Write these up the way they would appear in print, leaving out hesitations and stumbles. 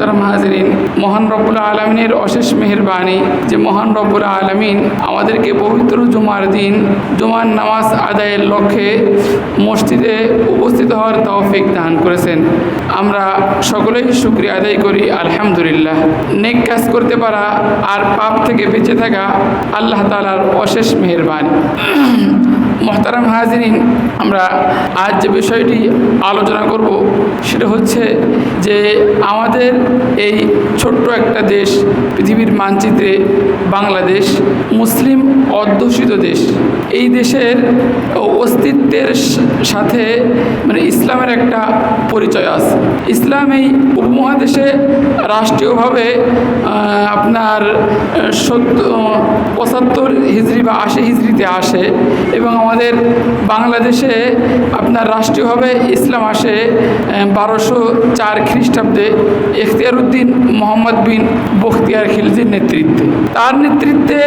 মোহতারাম হাজিরিন, মহান রব্বুল আলমিনের অশেষ মেহেরবানি যে মহান রব্বুল আলমিন আমাদেরকে পবিত্র জুমার দিন জুমার নামাজ আদায়ের লক্ষ্যে মসজিদে উপস্থিত হওয়ার তৌফিক দান করেছেন। আমরা সকলেই শুকরিয়া আদায় করি আলহামদুলিল্লাহ। নেক কাজ করতে পারা আর পাপ থেকে বেঁচে থাকা আল্লাহ তাআলার অশেষ মেহেরবানি। মোহতারাম হাজিরিন, আমরা আজ যে বিষয়টি আলোচনা করব সেটা হচ্ছে যে আমাদের এই ছোট্ট একটা দেশ, পৃথিবীর মানচিত্রে বাংলাদেশ মুসলিম অধ্যুষিত দেশ। এই দেশের অস্তিত্বের সাথে ইসলামের একটা পরিচয় আছে। ইসলাম এই উপমহাদেশে রাষ্ট্রীয়ভাবে আপনার 75 হিজরি বা 80 হিজরিতে আসে এবং আমাদের বাংলাদেশে আপনার রাষ্ট্রীয়ভাবে ইসলাম আসে 1204 খ্রিস্টাব্দে ইখতিয়ারউদ্দিন মোহাম্মদ বিন বখতিয়ার খিলজির নেতৃত্বে। তার নেতৃত্বে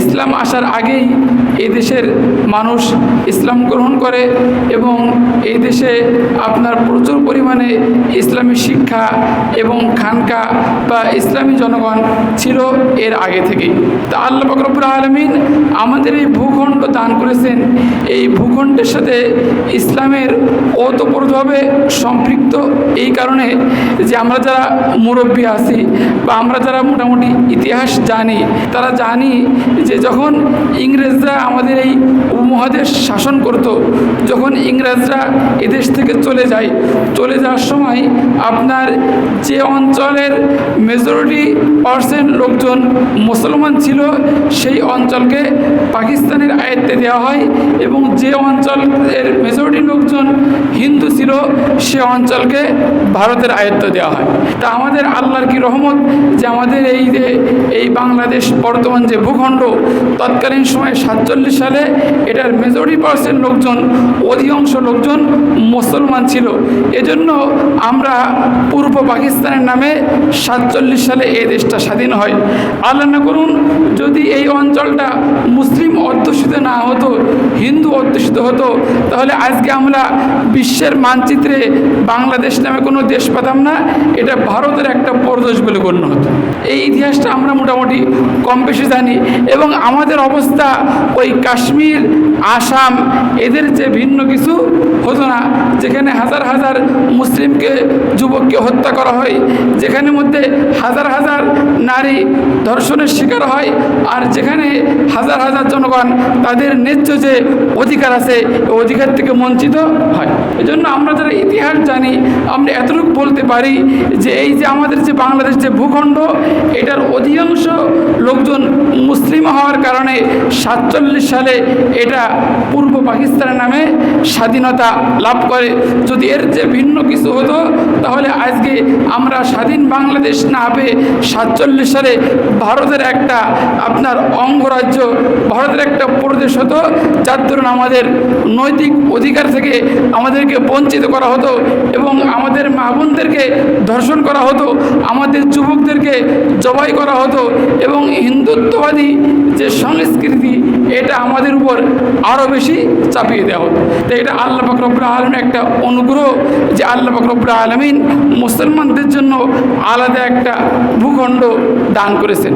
ইসলাম আসার আগেই এই দেশের মানুষ ইসলাম গ্রহণ করে এবং এই দেশে আপনার প্রচুর পরিমাণে ইসলামী শিক্ষা এবং খানকা বা ইসলামী জনগণ ছিল এর আগে থেকেই। তা আল্লাহ পাক রব্বুল আলামিন আমাদের এই ভূখণ্ড দান করেছেন। এই ভূখণ্ডের সাথে ইসলামের ওতপ্রোতভাবে সম্পৃক্ত এই কারণে যে আমরা যারা মুরব্বী আছি বা আমরা যারা মোটামুটি ইতিহাস জানি, তারা জানি যে যখন ইংরেজরা আমাদের এই উপমহাদেশ শাসন করত, যখন ইংরেজরা এদেশ থেকে চলে যাওয়ার সময় আপনার যে অঞ্চলের মেজরিটি % লোকজন মুসলমান ছিল সেই অঞ্চলকে পাকিস্তানের আয়ত্তে দেওয়া হয় এবং যে অঞ্চলের মেজরিটি লোকজন হিন্দু ছিল সে অঞ্চলকে ভারতের আয়ত্ত দেওয়া হয়। তা আমাদের আল্লাহর কি রহমত যে আমাদের এই বাংলাদেশ বর্তমান যে ভূখণ্ড, তৎকালীন সময়ে 47 সালে এটার মেজরিটি % লোকজন, অধিকাংশ লোকজন মুসলমান ছিল। এজন্য আমরা পূর্ব পাকিস্তানের নামে 47 সালে এই দেশটা স্বাধীন হয়। আল্লাহ না করুন যদি এই অঞ্চলটা মুসলিম অধ্যুষিত না হতো, হিন্দু অধ্যুষিত হতো, তাহলে আজকে আমরা বিশ্বের মানচিত্রে বাংলাদেশ নামে কোনো দেশ পেতাম না। এটা ভারতের একটা প্রদেশ বলে গণ্য হতো। এই ইতিহাসটা আমরা মোটামুটি কম বেশি জানি এবং আমাদের অবস্থা ওই কাশ্মীর, আসাম এদের যে ভিন্ন কিছু হতো না, যেখানে হাজার হাজার মুসলিমকে, যুবককে হত্যা করা হয়, যেখানে মধ্যে হাজার হাজার নারী ধর্ষণের শিকার হয়, আর যেখানে হাজার হাজার জনগণ তাদের ন্যায্য যে অধিকার আছে ওই অধিকার থেকে বঞ্চিত হয়। এজন্য আমরা যারা ইতিহাস জানি আমরা এতটুকু বলতে পারি যে এই যে আমাদের যে বাংলাদেশ যে ভূখণ্ড, এটার অধিকাংশ লোকজন মুসলিম হওয়ার কারণে 47 সালে এটা পূর্ব পাকিস্তানের নামে স্বাধীনতা লাভ করে। যদি এর যে ভিন্ন কিছু হতো তাহলে আজকে আমরা স্বাধীন বাংলাদেশ না পেয়ে 47 সালে ভারতের একটা আপনার অঙ্গরাজ্য, ভারতের একটা প্রদেশ হতো, যার দরুন আমাদের নৈতিক অধিকার থেকে আমাদেরকে বঞ্চিত করা হতো এবং আমাদের মা বোনদেরকে ধর্ষণ করা হতো, আমাদের যুবকদেরকে জবাই করা হতো এবং হিন্দুত্ববাদী যে সংস্কৃতি এটা আমাদের উপর আরও বেশি চাপিয়ে দেওয়া হতো। তো এটা আল্লাহ পাক রব্বুল আলামিনের একটা অনুগ্রহ যে আল্লাহ পাক রব্বুল আলামিন মুসলমানদের জন্য আলাদা একটা ভূখণ্ড দান করেছেন।